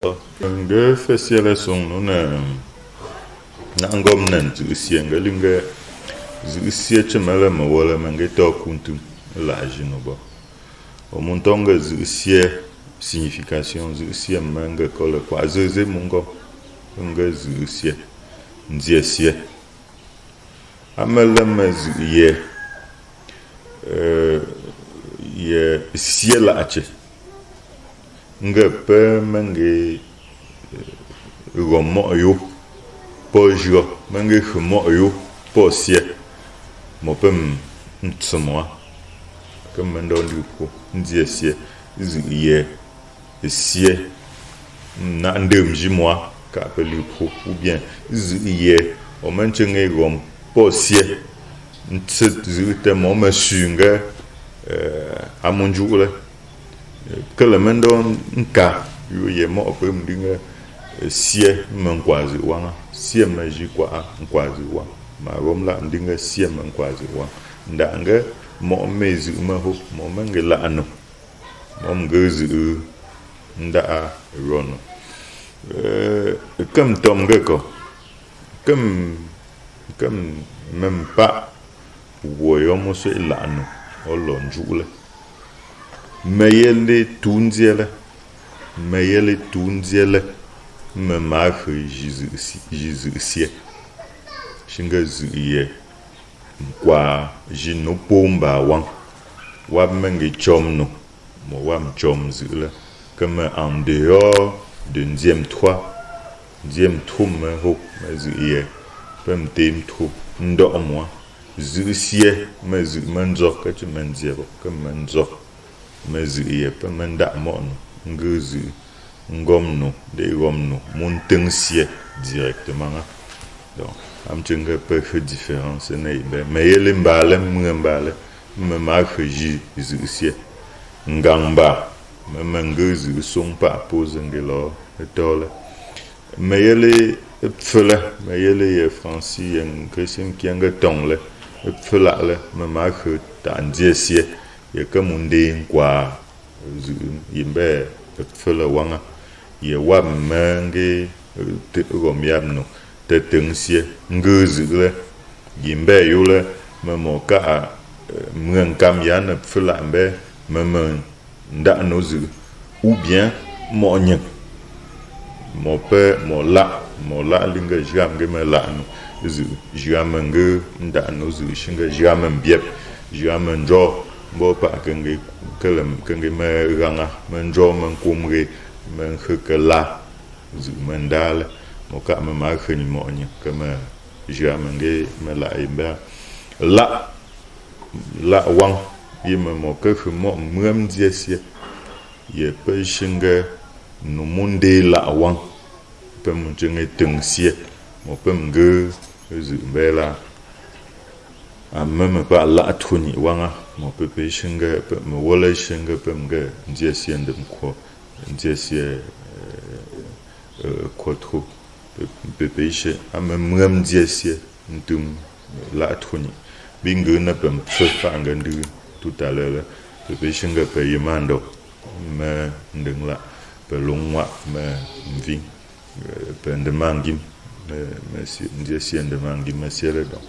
Nge fesiele song no na ngom nan tu sie ngalinga zu sie chemele me wala mange to kuntum la jino bo o montonga zu sie signification zu sie manga kole kwa zeze mungo nga zu sie nzie sie amele me zu ye sie la ache nga pe mange gomo yo pojo mange khmo yo posie mo pem ntsmo comme ndo ndiko nzie sie zu ye sie na ndem jimoa ka peli ko ou bien zu ye o manchenge gom posie ntse zu te mo masunga amunjule kele mendo nka yo ye mo pem dinga sie menkwazi wanga sie meji kwa nkwazi wa ma romla ndinga sie menkwazi wa ndanga mo mezi maho mo mangela ano mo ngezi nda rono comme tom geko comme même pas woyo mo se lano olonjule meyele tunziele me mache jizu sie shinga zuye kwa jino pomba wa menge chomno mo wam chom zule comme en dehors de dixième trou me ho me zuye pem tem trou ndo moi zu sie me zu manzo ka tu manzero comme manzo me zuye pem nda mo nguzu ngomno de gomno montensie directement donc am tchenga peu de différence n'est mais yele mbale mbale me ma khji zusie ngamba me manguzu son pas pose ngelo etole mais yele pfela mais yele franci en christian qui anga tongle pfela le me ma kh tandiesie ye kamunde kwa yimbe pfela wanga ye wa mange te gomiamno te tengsie nguzule yimbe yule memoka mwenkam yana flambe meme nda nozu ou bien monye mo pe mo la linga jamge me la no zu jamenge nda nozu shinga jamen biep jamen jo bo pa kenge kelem kenge me ranga men jo men kumre men khekela zu mendal mo ka me ma khni mo nya kama jamenge me la imba la wang yime mo ka khmo mwam diesie ye pe shinga no monde la wang pe mo jenge tengsie mo pe mge zu bela ameme pa la thuni wanga mo pe shinga pe mo wala shinga pe mge diesie ndem ko diesie quattro pepeiche amem diesie ntum la troni bingu na pem fa ngandu tout à l'heure pepeiche nga pe yimando me ndengla pe longwa me mvi pe ndemangim me si diesie ndemangim me siele donc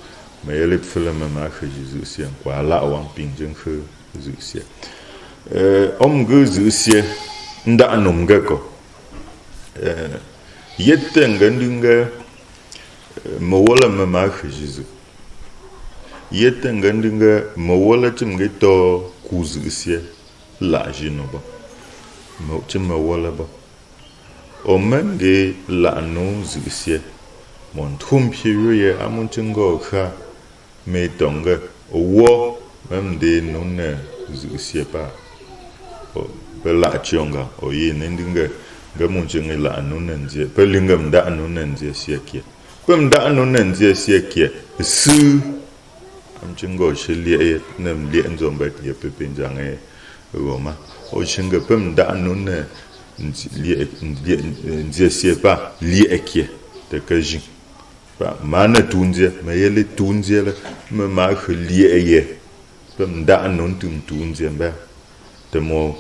me yele fele me ma jesus sien kwa la wang ping jeng khe jesus om gu jesus nda anom geko yette ngandinga mo wala me ma jesus yette ngandinga mo wala chimge to kuzusie la jino ba mo chimma wala ba o menge la no zusie mon trumpie ye amon chingo kha me tonga wo même de non zusie pa o la chionga o ye ndinga gamun chinga la nunenje pelingam da nunenje siekie pem da nunenje siekie su am chingo shilie nem lie nzomba ye pepinjange roma o chinga pem da nunne lie sie pa lie ekie te kajin pa mana tunje me yele tunje le me ma khlie ye pem da nun tunje ba te mo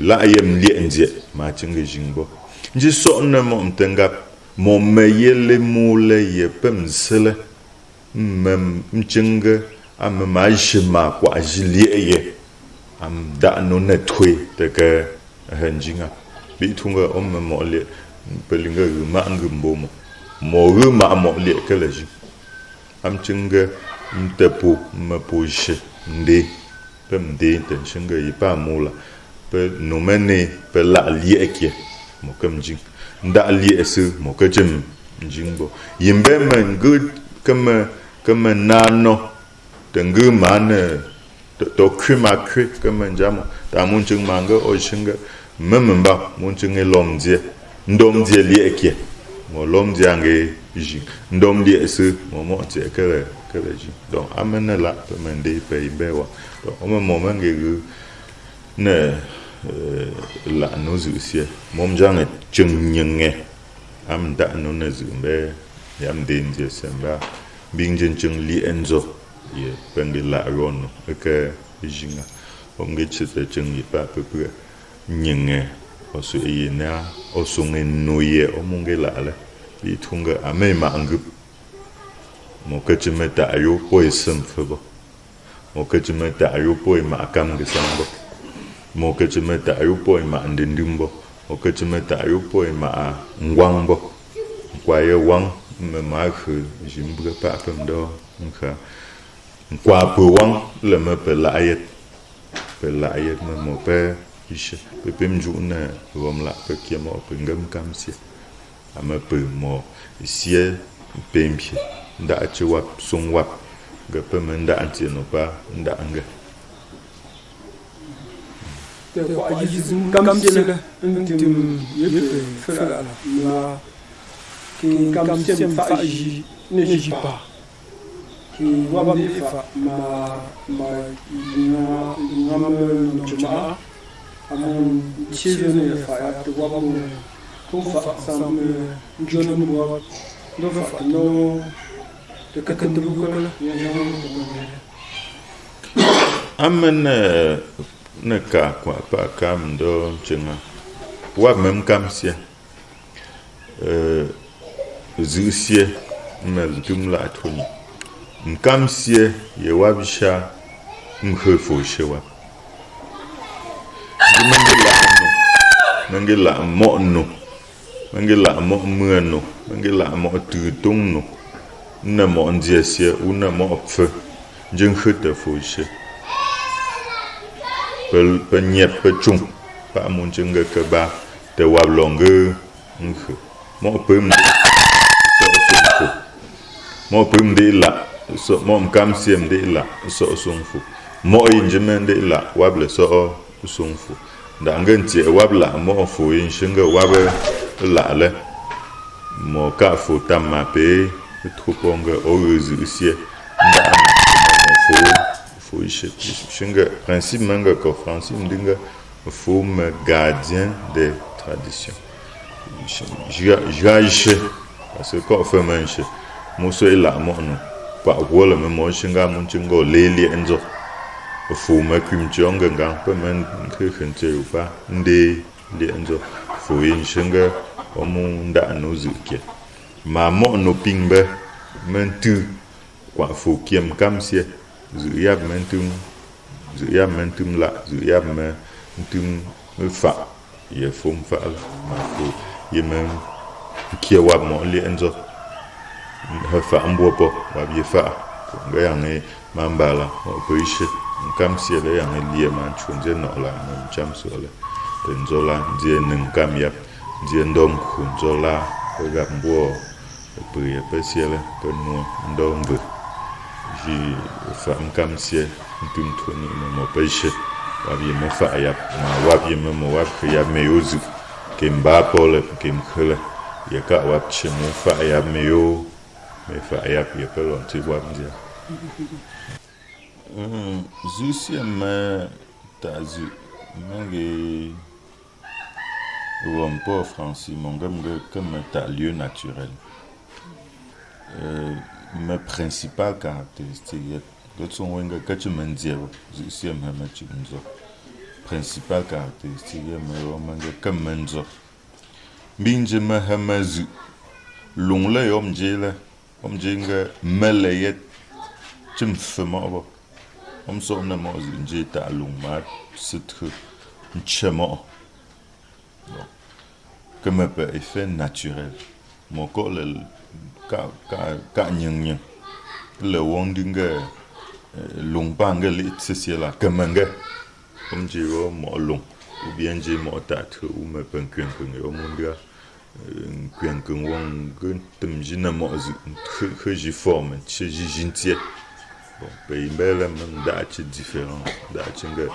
la yem lienje ma chinge jingbo nji so na mo mtenga mo meyele mule ye pemsele mchinga am maishima kwa ajili ye am da no netwe de ke henjinga bi tunga mo le pelinga ma ngumbo mo ma mo le keleji am chinga mtepo mposhe nde pemde ten chinga yipa mula pe nomene pe la lieke mo kamjing nda liese mo kajem njingbo yimbe men good kama nano tengu man to kuma kri kama njamo ta munching manga o chinga mememba munching lomje ndomje lieke mo lomje ange ji ndom liese mo mo je kele ji donc amena la pe mende pe imbewa donc o mo mange ne la nozu sie mom jange chungnyenge am da no ne zumbe yam denje semba bingjen chung li enzo ye penge la rono ke jinga omge chete chung yi pa pe nyenge osu yena osu noye omunge la la bi tunga ame ma angu mo ke chimeta ayo poi semfebo mo ke chimeta ayo poi ma kam gesambo mo ke chimeta ayo poi ma ndindimbo mo ke chimeta ayo poi ma ngwangbo kwa ye wang me ma khu jimbre pa pem do nka kwa pu wang le me pe la ayet me mo pe ishe pe pem ju na rom la pe kia mo pe ngam kam si ama pe mo sie pempie nda achi wap sung wap ga pe me nda anti no pa nda anga te kwa ajizum kam jela ntim yepe fela la qui comme c'est fa ji ne ji pas qui va me fa ma no chama amon chizene fa ya to wa mo ko fa sam jona mo do fa no de ka kan bu ko la ya amen ne ka kwa pa kam do chinga wa mem kam sia zusie mmeldum la atoni nkamsie ye wabisha mkhefo shewa mangela mo no mangela mo muano mangela mo tutung no na mo ndiesie una mo pfe njengkhete fo she pel nyep pe chung pa mon jenga ke ba te wablonge nkhe mo pem mo prim de la so mo kam siem de la so sungfu mo injemen de la wable so sungfu da nganti wabla mo fu yin shinga wabe la le mo ka fu tamma pe truponga ozu sie nda mo fu shinga principe manga ko français ndinga fu me gardien des traditions jaje parce que ko fe manche muso ila mo no pa wala me mo shinga mun chingo leli enzo fu ma kim jonga nga pa men ke khente upa nde le enzo fu yin shinga o mun da no zuke ma mo no pingbe mentu kwa fu kiem kamsie zu yab mentum la zu yab mentum fa ye fum fa ma fu ye men kia wab mo le enzo fa ambopo wab ye fa nga yang mambala o poishe kam si le yang lie man chunje no la mo cham so le enzola die nen kam yap die ndom kunzola ga mbo pe ye pe si le pe no ndom bu ji fa kam si ntum toni mo poishe wab ye mo fa yap ma wab ye mo wab ke ya me yozu kimba pole kim khule ye ka wap chimu fa ya meyo me fa ya pe pelon ti wap dia zusi ma tazu mangi ou pas français mongam comme ta lieu naturel mes principales caractéristiques d'autres sont wenga kachimandia zusi ma machimzo principale caractéristique mais manga comme menzo binje me hemazu long le om je nga mele yet chim fema ba om so na mo nje ta long ma sitre nchema comme un effet naturel mon corps le ka nyeng le wondinga long banga le tsia la kamanga om je wo mo long ou bien je mo ta ou me pen kwen o mundia kwen wong gun tum jina mo que j'ai forme che jintie bon pays belle da che différent da chinga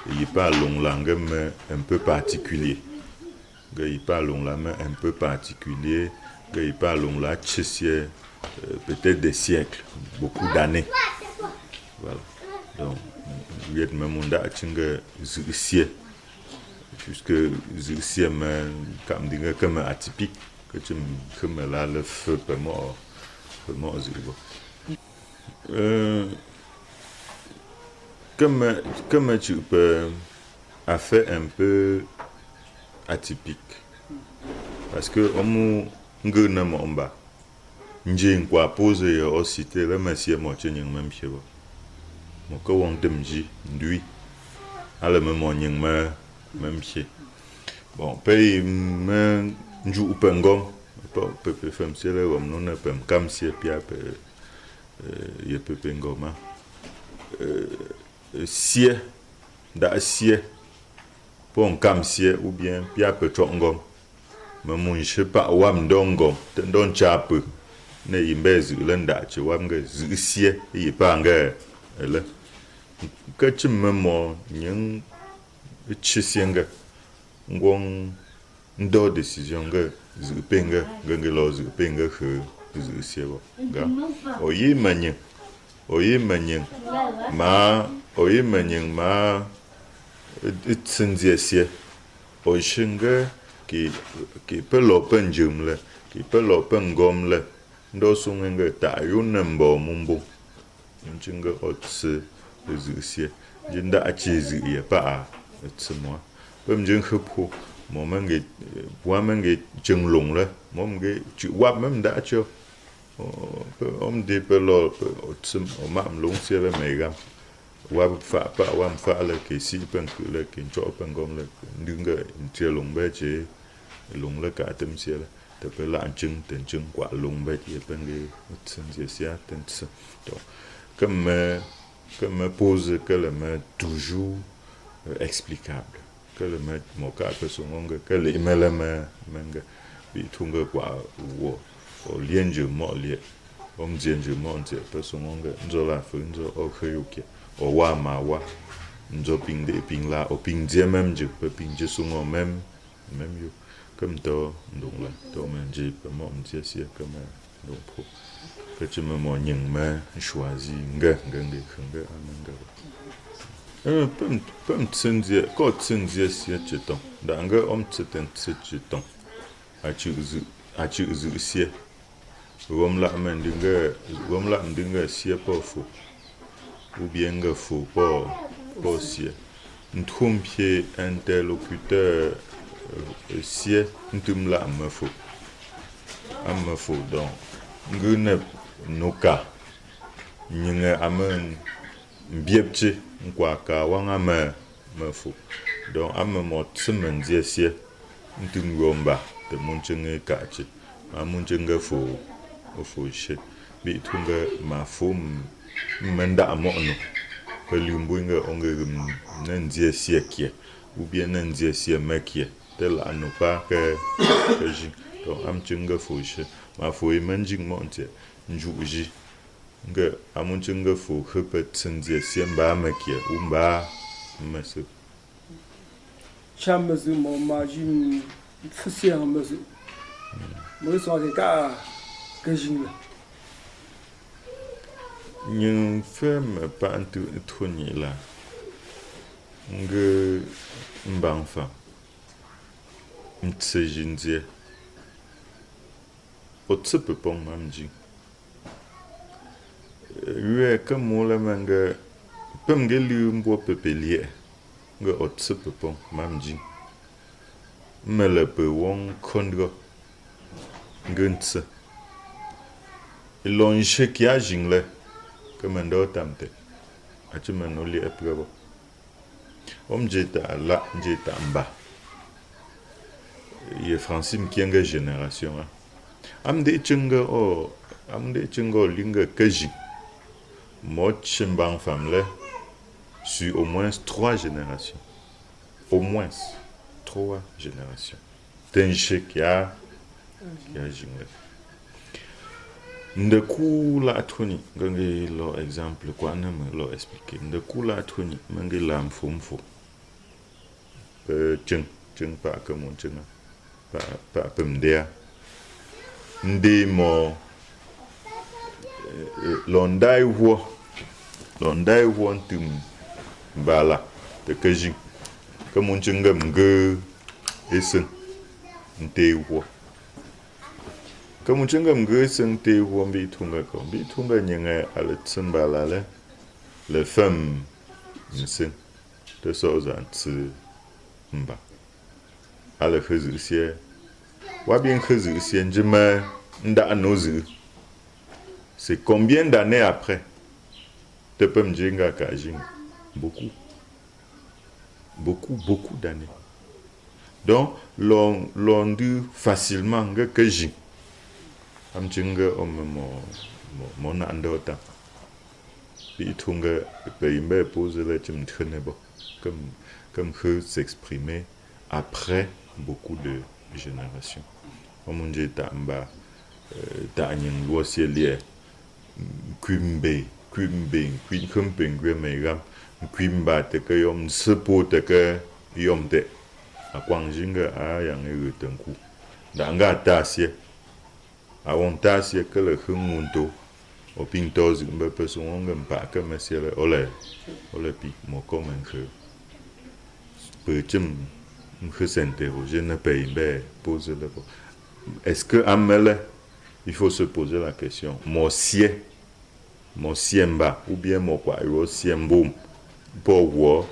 il pas long langue mais un peu particulier il pas long la main un peu particulier il pas long la tchessier peut-être des siècles beaucoup d'années voilà donc il est même da chinga zusier puisque zusier mais comme atypique que tu me là le feu pour moi comme tu peux a fait un peu atypique parce que on ngena momba nje kwa pose au cité le monsieur mo chenyeng même piebo mo ko won demji ndui ala me mo nyeng ma même pied bon pays me nju upengom pe fem sele wom no na pem kam sie pia pe ye pe ngoma sie da sie pon kam sie ou bien pia pe chongom me mun je pa wam dongo ten don chapu ne imbezi lenda che wam ge sie yi pa nga ele ka chim mo nyen chisienga ngong ndo decision ge zupenga ngelo zupenga he zusiebo ga oyi manyen ma itsinziesie oishinga ki pelo penjumle ki pelo pengomle ndo sunga ta yunembo mumbo nchinga otse zusie jinda achizi ye pa tsmo pemjing khupo momenge boamenge jenglong le momge wa même da cho om de pelo otsum mam long sie le mega wa fa pa wa fa le ke si pen ku le ke cho pen gom le ndinga ntie long be che long le ka tem sie le te pe la chung ten chung kwa long be che pen ge tsen sie sia ten tse to comme pose que le met toujours explicable que le met mo ka pe so ngonga que le imela menga bi tunga kwa wo o lienje mo lie om jenje mo ntie pe so ngonga nzo la fu nzo o khuyuke o wa ma wa nzo ping de ping la o ping je même je pe ping je so ngo même yo comme to ndong la to men je pe mo ntie sia comme donc pro que tu me mo nyeng ma choisi nga amanga pem tsenzie ko tsenzie sia cheton danga om tseten cheton achi uzu sia wom la mendinga sia po fo ou bien nga fo po sia ntumpie interlocuteur sia ntum la me fo donc ngune nuka nyinga amen biepche nkwa ka wanga me fo donc amen mo tsemen sie ntum yomba de munchenge kachi ma munchenge fo she bi tunga ma fo menda amono pelumbunga onge nanzie sie kie ou bien nanzie sie mekie tel anupa que ji donc am chunga fo she ma fo manjing monte njuji nga amunchunga fo khepet tsinzie siemba mekie umba mase chamazu mo majim fusiang mazu mo so ka gajin nyen femme pa antu troni la nga mbanfa mtsejinzie otsepe pong mamji yue kamula manga pemgeli mbo pepelie nga otsepe pong mamji me le pe won kondgo ngunse ilon shek ya jingle comme ndo tamte achi menoli epgabo jeta la jeta mba ye Francine kienge génération amde chingo linga kaji mo chimbang famle sur au moins 3 générations. Au moins 3 générations. Tenche qui a jingé. Ndeku la atoni, gange lo exemple quoi na me lo expliquer. Ndeku la atoni, mangi la mfumfu. Cheng pa que mon chenga. Pa pemdea. Nde mo londai wo ntum bala te kaji. Que mon chenga mge esen nte wo. Que mon chenga mge esen te wo mbi tunga nyenga ale tsembala le femme nsen te soza ntse mba ale khazu sie wa bien khazu sie njema nda anozu. C'est combien d'années après te peux me dire que beaucoup d'années. Donc l'on dit facilement que j'ai am jinga mon andota puis tunga pe poser le tim tnebo comme que s'exprimer après beaucoup de générations. Om njeta mba ta nyen wosielie kwimbe kwimbe megam kwimba te ke yom sepo te ke yom te akwanjinga a yang etenku danga tasie a won tasie ke le hungunto o pintos mbe person ngam ke mesiele ole pi mo komen que peut-être me s'interroger ne paye be poser le est-ce que amele il faut se poser la question mon siemba ou bien mon quoi siembum pour voir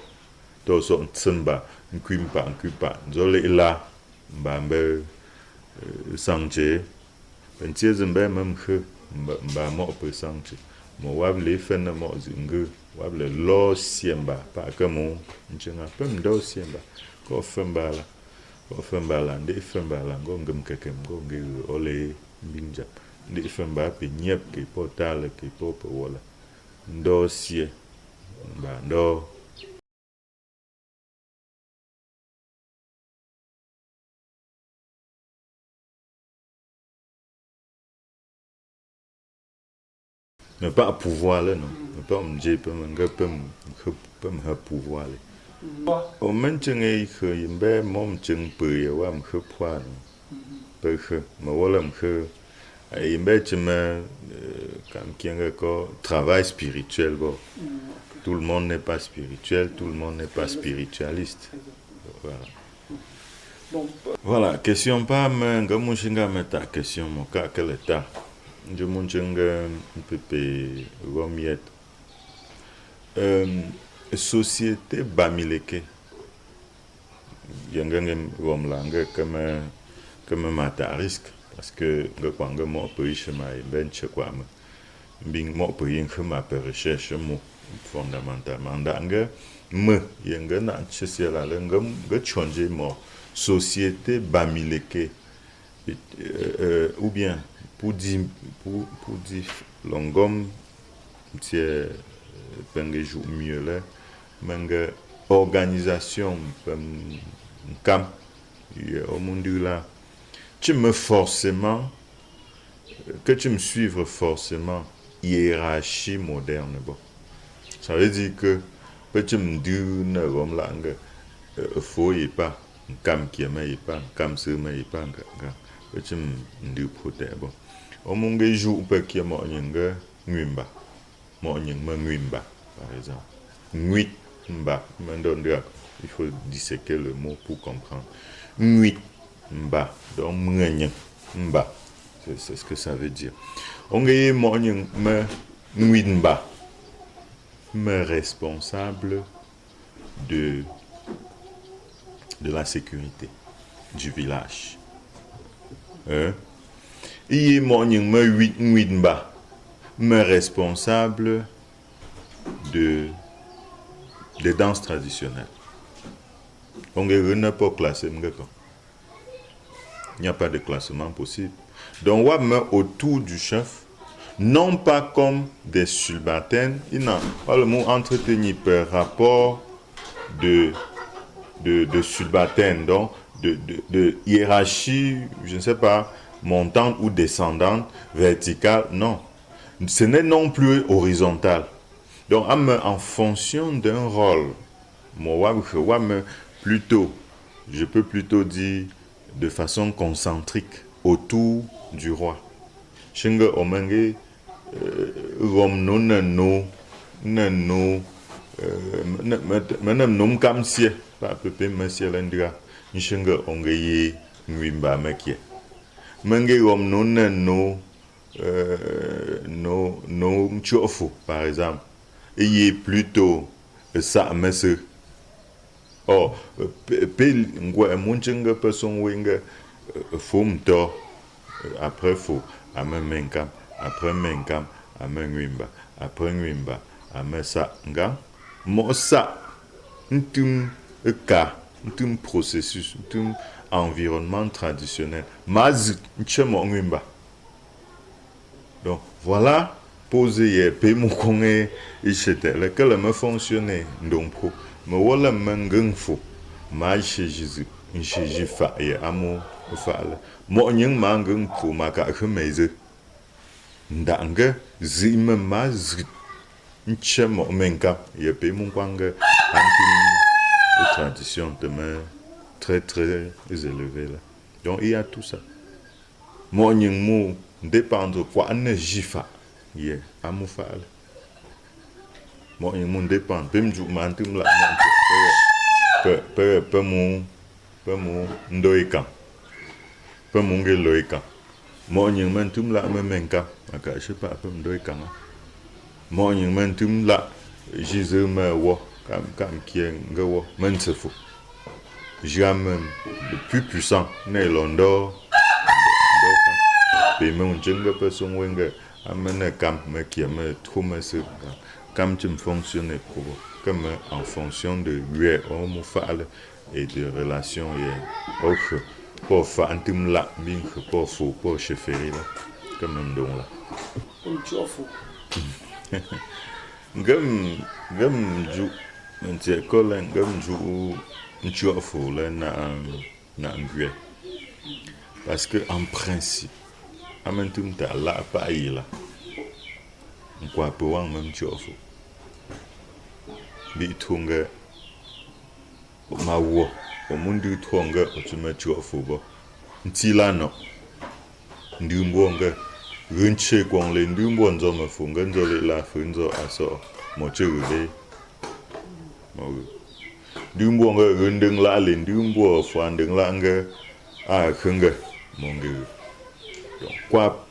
to so tsemba nkwimpa zole la mbambe sanje pentie zembe même que mba mo pe sanje mo wable fena mo zingu wable lo siemba pa que mon nchenga pem do siemba ko fembala ndi fembala ngom kekem ngi ole mbinja ndi femba pe nyep ke portale ke popo wala ndo sie ba ndo ne pas pouvoir là non ne pas me dire pas me pouvoir là au mentionné que yimbe mom cheng pe ya wa me poa pe que me wala me yimbe chema comme kienge ko travail spirituel bon. Tout le monde n'est pas spirituel, tout le monde n'est pas spiritualiste. Voilà. Voilà, question pas mais ngamushinga meta question mon cas quel état. Je munchenga pepe romiet. Société bamileke. Yangangem romlange comme mata risque parce que ngakwanga mo pe chema benche kwama. Bing mo pe yin khama pe recherche mo fondamentalement danga me yenga na chesiela ngam ga changer mo société bamileke ou bien pour dire longom tie pengeju mieux là manga organisation cam au monde là tu me forcément que tu me suivres forcément hiérarchie moderne bon. Ça veut dire que peut-être me dire ne rom langue faut y pas cam qui mais pas cam se mais pas peut-être me dire protéger bon. Au monde joue peut qui mo nyinga ngwimba mo nyinga ngwimba par exemple ngwit mba mandondia il faut disséquer le mot pour comprendre ngwit mba donc mba c'est ce que ça veut dire on gagne mo nyinga ngwit mba me responsable de la sécurité du village. Hein? Et moi, je me responsable des danses traditionnelles. On ne peut pas classer. Il n'y a pas de classement possible. Donc, on va autour du chef, non pas comme des subalternes, il n'a pas le mot entretenu par rapport de subalterne, donc de hiérarchie, je ne sais pas, montante ou descendante, verticale, non. Ce n'est non plus horizontal. Donc, en fonction d'un rôle, moi, plutôt, je peux plutôt dire de façon concentrique autour du roi. Chinga omenge rom no nano menam nom kam sie pa pepe monsieur lendra nchinga ongeye nwimba mekie menge rom no nano no mchofu par exemple et plutôt ça monsieur oh pe ngwa munchinga person wenga fomto après fo ame menkam après menkam ame nwimba après nwimba ame sa nga mo sa ntum ntum processus ntum environnement traditionnel maz nchemo nwimba. Donc voilà poser ye pe mo konge ichete le que le me fonctionner ndonko me wala mangengfo ma chez Jésus chez fa ye amo fa le mo nyeng mangeng po maka khmeze ndanga zime maz nchemo menka ye pe mo kwanga anti tradition de me très très élevée là. Donc il y a tout ça. Mo nyeng mo dépendre quoi ne jifa ye amo fa le mo nyeng mo dépendre pem ju mantum la pe mo ndoika pe mo ngeloika mo nyeng mantum la me menka aka je sais pas pe ndoika mo nyeng mantum la jize me wo kam kien ngawo mentefo jamais le plus puissant né londo pe me unjenga person wenga amene kam me qui me trop me se kam tu me fonctionner pour comme en fonction de lui homme fale et de relations et autre pour faire antim la bin pour fou pour chefferie là comme même donc là gam ju ntie kolen gam ju nchofu là na ngwe parce que en principe amentum ta la pa yi la nkwa pe wang même chofu bi tunga ma wo o mundu tunga o tuma chofu bo ntila no ndumbo nga rinche kwang le ndumbo nzo ma funga nzo le la funzo aso mo chegule mo ndumbo nga rundeng la le ndumbo fandeng la nga a khunga mo ngi donc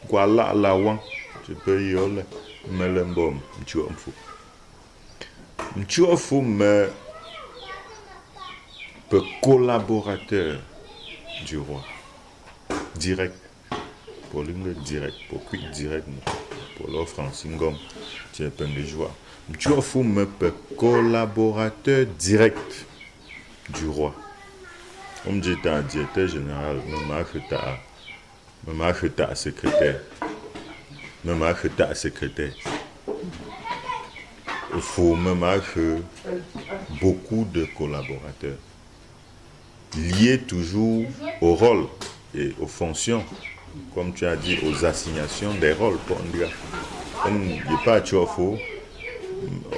kwa la wang tu peux y aller melembom mchofu me peu collaborateur du roi direct pour l'une direct pour quick direct pour l'offre en singom tu es plein de joie mchofu me peu collaborateur direct du roi comme j'étais un directeur général me marque secrétaire il faut me marquer beaucoup de collaborateurs liés toujours au rôle et aux fonctions, comme tu as dit, aux assignations des rôles. Pour dire, comme il n'y a pas de chauffe,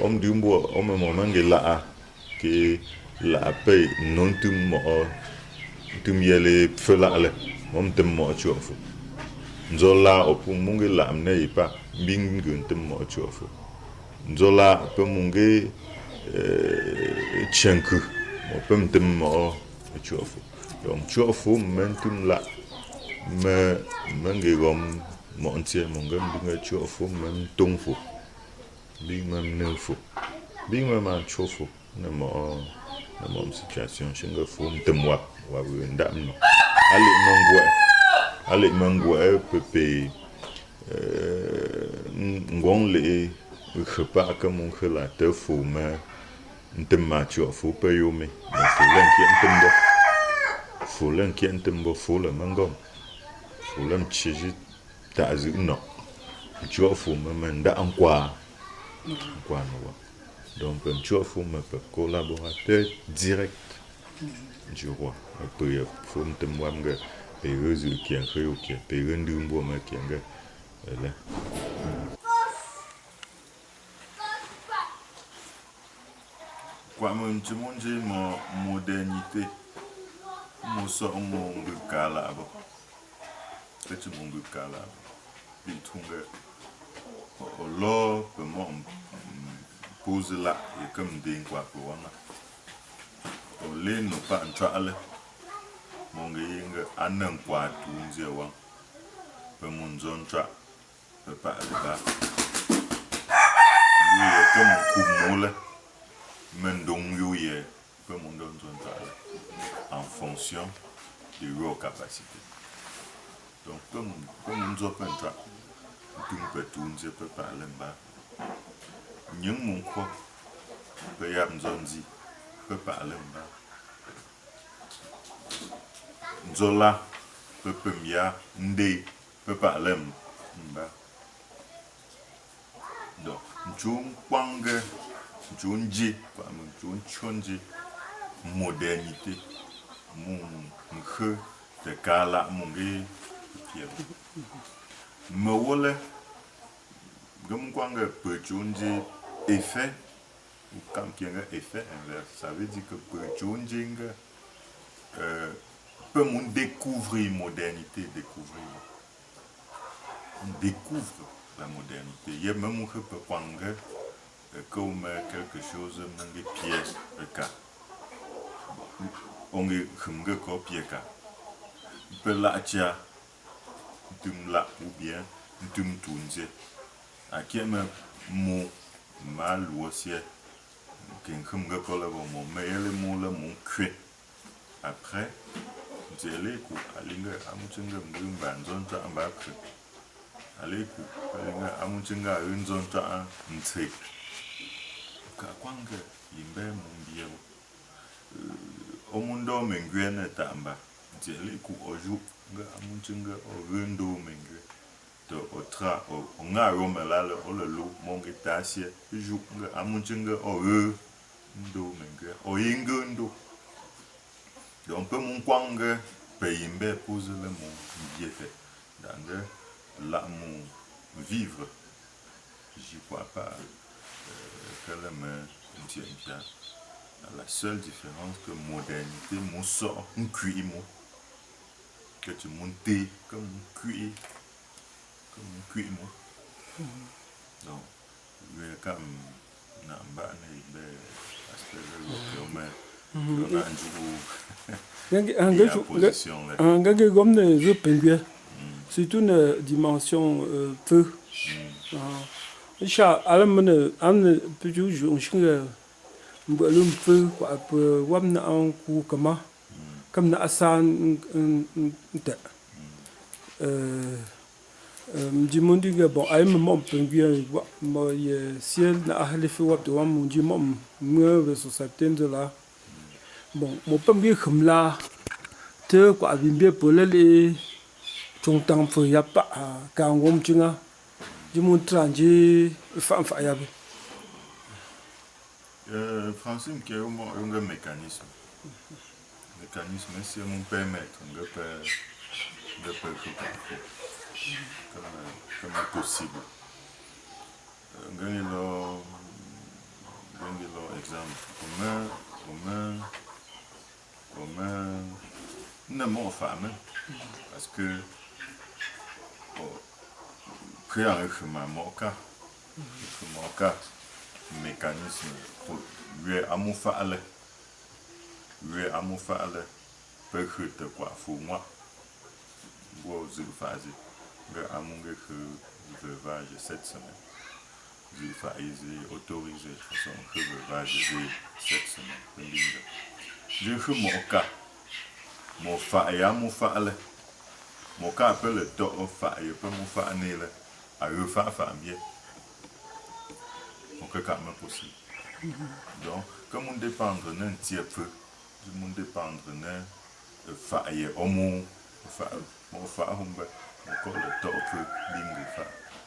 on dit au moment où là que la paix non tout me les feux là, on te me chauffe. Nzola opu munge la amne pas bingun te mo chauffe. Nzola pe munge chenku pe mtem mo chauffe. Donc chauffe mentum la me mange gom mo entier munge binge chauffe men tongfo. Bing même neufo. Bing même chauffe na mo situation chinga fo mtem wa ndam no. ale mangwa pepe ngong le khpa ka mon khla te fu ma ntem ma cho fu pe yo me fu len kien tembo fu len kien tembo fu le mangom fu len chiji ta zu no cho fu ma manda en quoi no donc un cho fu ma pe collaborateur direct du roi pe fu ntem wam ga pe rezu kien khyo kien pe rendu mbo ma kien ga là. Quoi mon tu mon j'ai mon modernité mon so mon gala ba que tu mon gala bi tunga o lo pe mon pose là et comme des quoi pour wana o le no pa ntrale mon ga anan kwa tunze wa pe mon zon tra pe pa le ba lui comme kumole mendong yoye pe mon don zon tra en fonction de leur capacité. Donc, comme nous avons un tra, nous peut parler bas. Nous mon quoi, peut y avoir dit, peut parler bas. Zola, peut mia, ndé, peut parler bas. Donc, nous kwanga, nous ji, nous chonji, modernité. Mon de kala mon gars me wole gum kwanga pechunji effet ou comme qu'il y a un effet inverse ça veut dire que pechunji peut mon découvrir modernité on découvre la modernité il y a même que peut kwanga comme quelque chose mon pièce de cas on est comme que copie ka peut la tia tum la ou bien tum tunze à qui même mon mal aussi qu'un comme que pour le moment mais elle mon le mon cuit après j'ai les coups alinga amuchenga mbimba nzonta ambakre allez coup alinga amuchenga nzonta ntse ka kwanga yimbe mon bien omundo mengwene tamba jeli ku oju nga amunchinga orendo mengwe to otra o nga romelale olelo monge tasie ju nga amunchinga ore ndo mengwe o yingendo donc peu mon kwanga payimbe pose le mon biete dans la mon vivre j'y crois pas que le me tient bien. La seule différence que modernité, mon sort, un cuit, que tu montes comme un cuit, donc, comme namba ne c'est une dimension peu. Cha alam an peu belum peu quoi peu wam na an ku kama kam na asan nta mjimundi ga bon ay mom penguin mo ye ciel na ahli fi wap de wam mjimom me so septembre de là bon mo penguin khumla te quoi bimbe polele chung tang fo ya pa ka ngom chinga jimun tranji fa ya be Francine qui est un mécanisme. Mécanisme, c'est mon permettre de faire comme possible. Gagnez exemple. Comment ne m'en femme parce que créer un chemin moka mécanisme pour lui amufa ale peut que quoi pour moi bon je phase que amunge que veuvage cette semaine je phase autorisé son que veuvage cette semaine je suis moka mo fa ya mo fa le mo ka pe le to o fa ye pe mo fa ne le a refa fa bien donc quand même possible donc comme on dépendre d'un tiers peu on dépendre d'un fa ye o mo fa humba encore le to peu bingo fa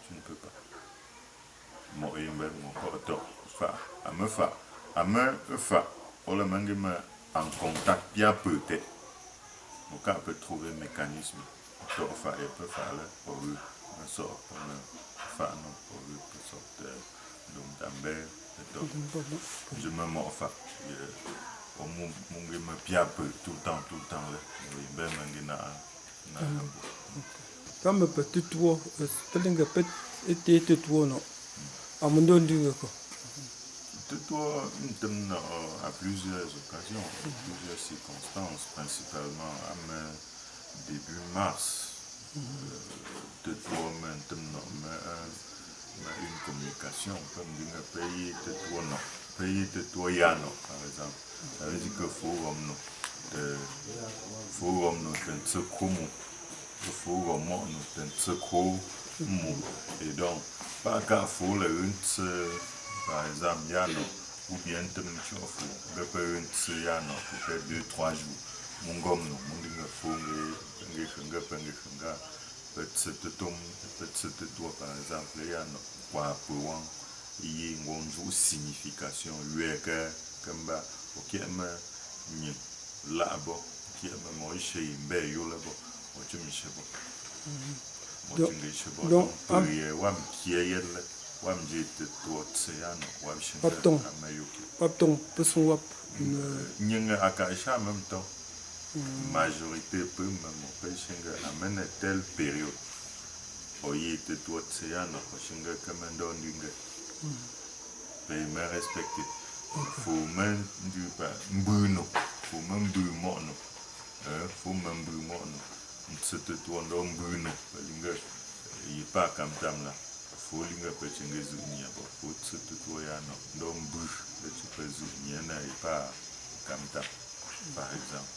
tu ne peux pas mo yembe mo ko to fa a me fa o le mangue me en contact bien peut-être on peut trouver un mécanisme to fa et peut faire pour eux un sort pour le fa non pour eux pour sortir donc d'ambert je me mords fa au mon me bien peu tout le temps là oui ben mangue na comme petit tour peut-être que était tour non à mon don du ko toi à plusieurs occasions, plusieurs circonstances, principalement à début mars, de toi maintenant, une communication comme d'un pays de toi non, pays de toi yano par exemple, ça veut dire que forum nous d'un commun, forum nous d'un commun, et donc pas qu'à faut le par exemple, yano, ou bien tu yano, peut-être 2-3 jours. Mon gomme, mon dingue petit toi par exemple, yano, quoi pour y une signification, comme bah, ok, mais là-bas, qui est moi, chez Imbe, yo là-bas, moi, tu me sais pas. Donc, qui est Papton peut son wap Nyinga akaisha en même temps majorité peu même peshinga amène telle période oyi te toi tseyana peshinga comme don dinga pays me respecter faut même du pas mbuno faut même bu mono faut même bu mono c'était toi don mbuno peshinga yi pas comme tam là faut linga peshinga zunia ba faut c'était toi yana don bu le tu peux zunia na yi pas comme tam par exemple.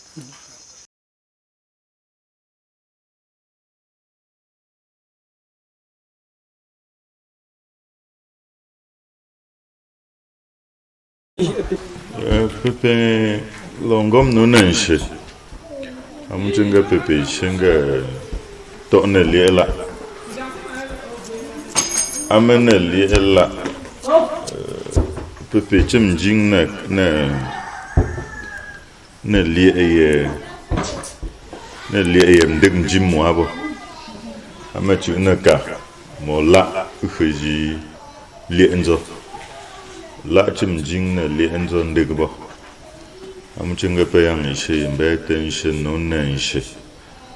Pepe longom no nanche amujenga pepe shenga to ne lela amene lela pepe chimjing na lie mdek jim mo abo amachu na ka mo la uji lie enzo la chimjing na lie enzo ndek bo amuchenga pe yang ishe mbe tension no na ishe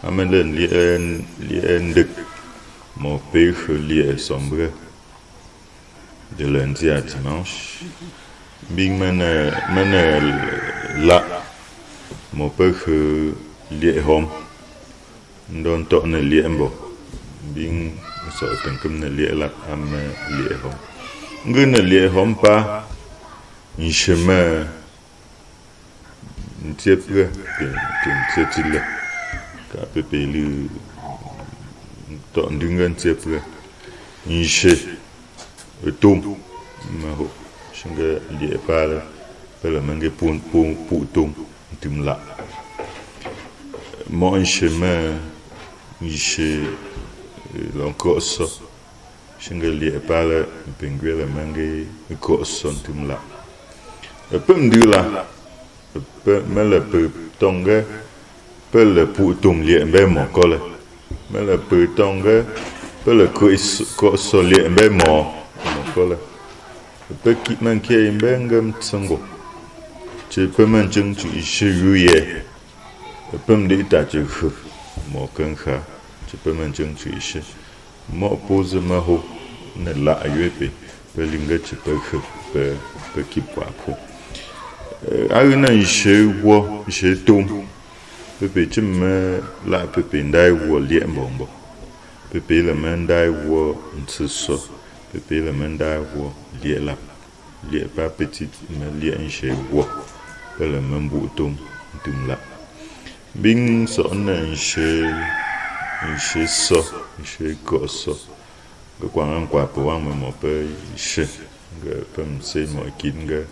amele lie ndek mon père lie sombre de lundi à dimanche bing mene la mon père lie home don to ne lie mbo bing so tenkum ne lie la am lie home ngene lie home pa un chemin ntiepre ntietile ka pepe lu to ndungen ntiepre nche tom maho shinga lie pala pela mange pun tom timla mon chemin nche l'encosso shinga lie pala penguela mange cosso timla pem dula me le peu tonga pe le tom lie mbe mo kole me le peu tonga pe le cosso lie mbe mo kole pe ki man ke mbe ngam tsango che pe man jeng chu shi yuye pe mde ta che khu mo kan kha che pe man jeng chu shi mo pose ma ho ne la yupe pe linga che pe khu pe ki pa ko na ishe wo ishe tom pepe chime la pepe ndai wo lie mbombo pepe le mandai wo ntso pepe le mandai wo lie la lie pas petit mais lie ishe wo le mambu tom la bing so na she so she ko so cái quang qua bộ quang mà một cái she cái phần xây mọi kín cái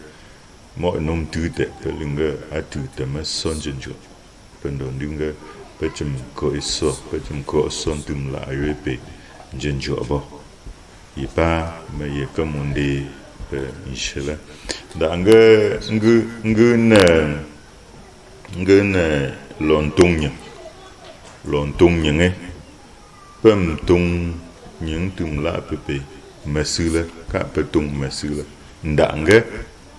mọi nông tư tệ cái lưng cái à tư tệ mà son chân chỗ phần đầu lưng cái bây giờ coi son tìm lại rồi bị chân chỗ bao ipa mà ye cái môn đi she là đã ngư nè lon tung nhỉ ấy bơm tung những tung lạ bề mà xưa là cả bề tung mà xưa là đặng cái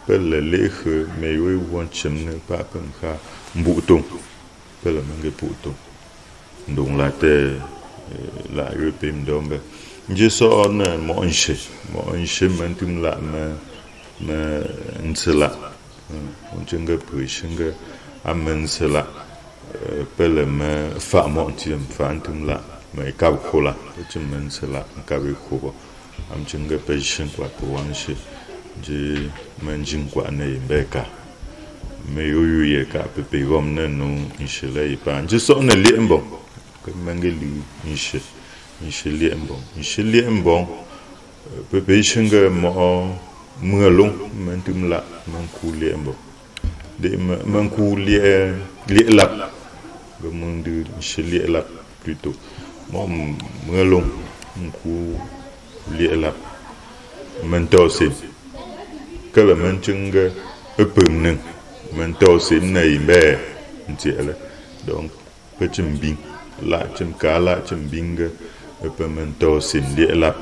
bề là lễ khởi mấy người quan chấm nữa ba bơm kha bụ tung bề là mấy cái bụ tung đúng là thế lại rồi bơm đó bề chỉ số nè mọi sự mình tung lạ mà ăn lạ mình chẳng cái bưởi chẳng cái ăn lạ bề là mà phạm mọi chuyện phạm tung lạ mà cao khô là chứ mình sẽ là cao khô bao am chừng cái patient qua bộ quan hệ chỉ mình chừng qua này bé cả mấy người gì cả bị gom nên nó như thế này bạn chỉ số này liệm bông cái mình cái liu như thế liệm bông bị patient cái mưa lung mình tìm lại mình khu liệm bông để mình khu liệm lặp cái mình đi như thế liệm lặp plutôt mưa lung khu lịa lạp mình to xin cái là mình chừng cái bừng nưng mình to xin này bè chỉ là donc cái chim bing lại chim cá lại chim bing cái mình to xin lịa lạp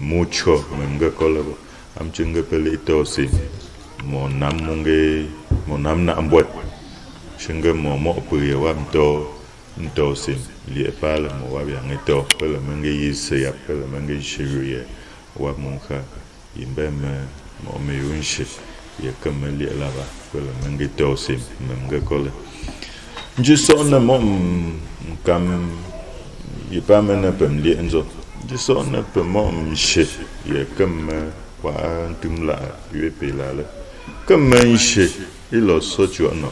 mucho mình cái có là am chừng cái beli to xin một năm nạm bột chừng cái một bưởi am to xin lịa pa là một cái dạng to cái là mình cái gì sẹp cái là mình cái sợi và mình khai im bên mà một mấy vấn đề giờ cầm mình lịa là ba cái là mình cái to xin mình cái có là chỉ số là một cầm giờ ba mình là bấm lịa rồi chỉ số là bấm một sợi giờ cầm qua tìm lại USB là cầm mình sợi cái lò số chuyện nó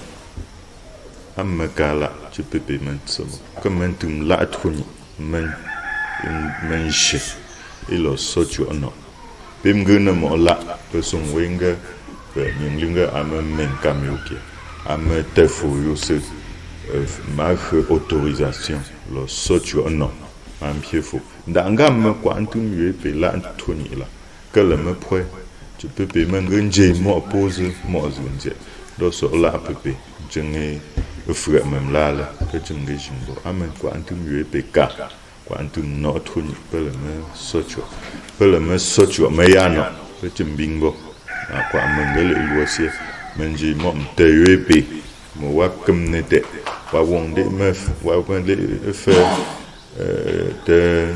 amma kala ci pepe man tsamo comme tum la troni man she ilo sochu ono bim guna mo la person wenga nying linga ama men kamyoke ama tefu yuse ma autorisation lo sochu ono am piefo ndanga ma quantum yue pe la troni la que le me poi ci pepe man nje mo pose mo zunje do so la pepe jenge frère même là que tu me dis bon amen quoi antum UPK quoi antum notre peut le me socho mais ya no que tu bingo à quoi mengele iwosie menji mom te UP mo wa communauté wa wonde meuf wa wonde faire te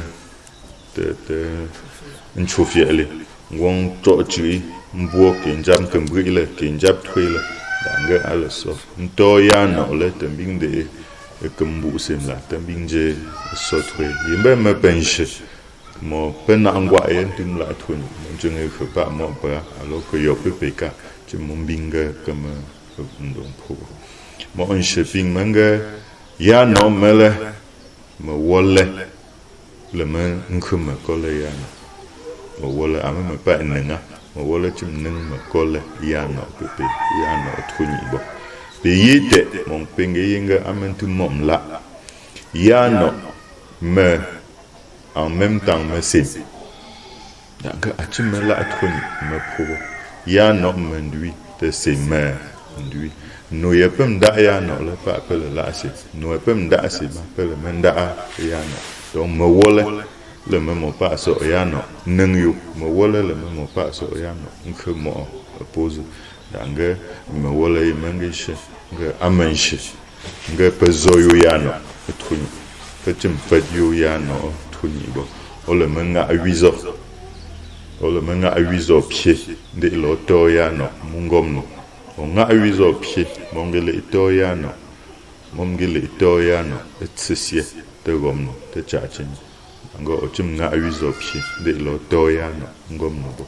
nchofiele won tochi mbo kinjam kembrile kinjap twile danga alaso nto ya no le tambing de kumbu sem la tambing je sotwe yimbe me penche mo pena ngwa yen tim la thun jenge fe pa mo pa alo ko yo pepeka je mo binga kama ndong pho mo on shopping manga ya no mele mo wolle le me nkuma ko le ya mo wolle ama me pa nenga mo wala chim nang ma kolle ya no pepe ya no thuni bo be yite mon penge yinga amentu mom la ya no me en même temps me sin donc a chim la thuni me po ya no me ndui te se me ndui no ye pem da ya no le pa pe la se no ye pem da se ba pe le men da ya no donc me wala le même pas so ya no nang yu mo wala le même pas so ya no nke mo pose danga me wala yi mangishe nga amanshi nga pezo yu ya no tuni petim pedio ya no tuni bo o le menga awizo pied de lo to ya no mungom no o nga awizo pied mongele to ya no mongele to ya no etsesie te gom no te chachin ngo ochim nga awizo phi de lo toya no ngom no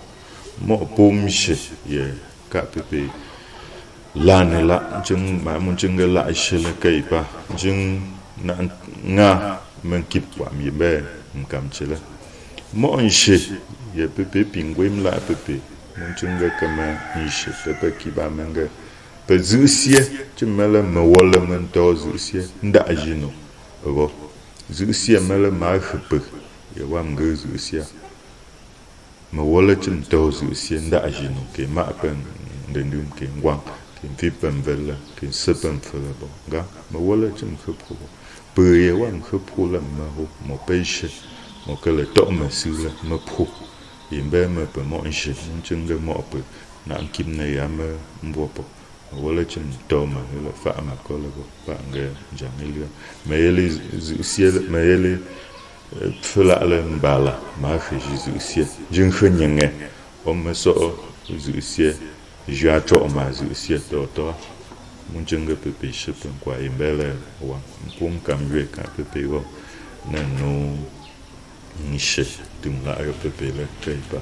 mo pomshe ye ka pepe la ne la jing ma mun jing la shele kai pa jing na nga men kip wa mi be kam chele mo nche ye pepe pingwem la pepe mun jing kama nche pepe kiba menga pe zusie chimele me wole men to zusie nda ajino ro zusie mele ma khpe ye wa mge zusie me wole chim to zusie nda ajino ke ma pen ndendum ke ngwang ke mfipen vele ke sepen fele bo ga me wole chim khpo pe ye wa khpo la me ho mo peche mo ke le to me sile me pro imbe me pe mo nche nchenge mo pe na kim ne ya me mbopo wala chim toma la fa ma ko le ba nge jamilia me ele zusie me ele fela le mbala ma fe zusie jin khnyenge o me so zusie ja cho ma zusie to mun jinga pepe shipen kwa imbele wa mpun kamwe ka pepe wo na no nishe tum la pepe le kai pa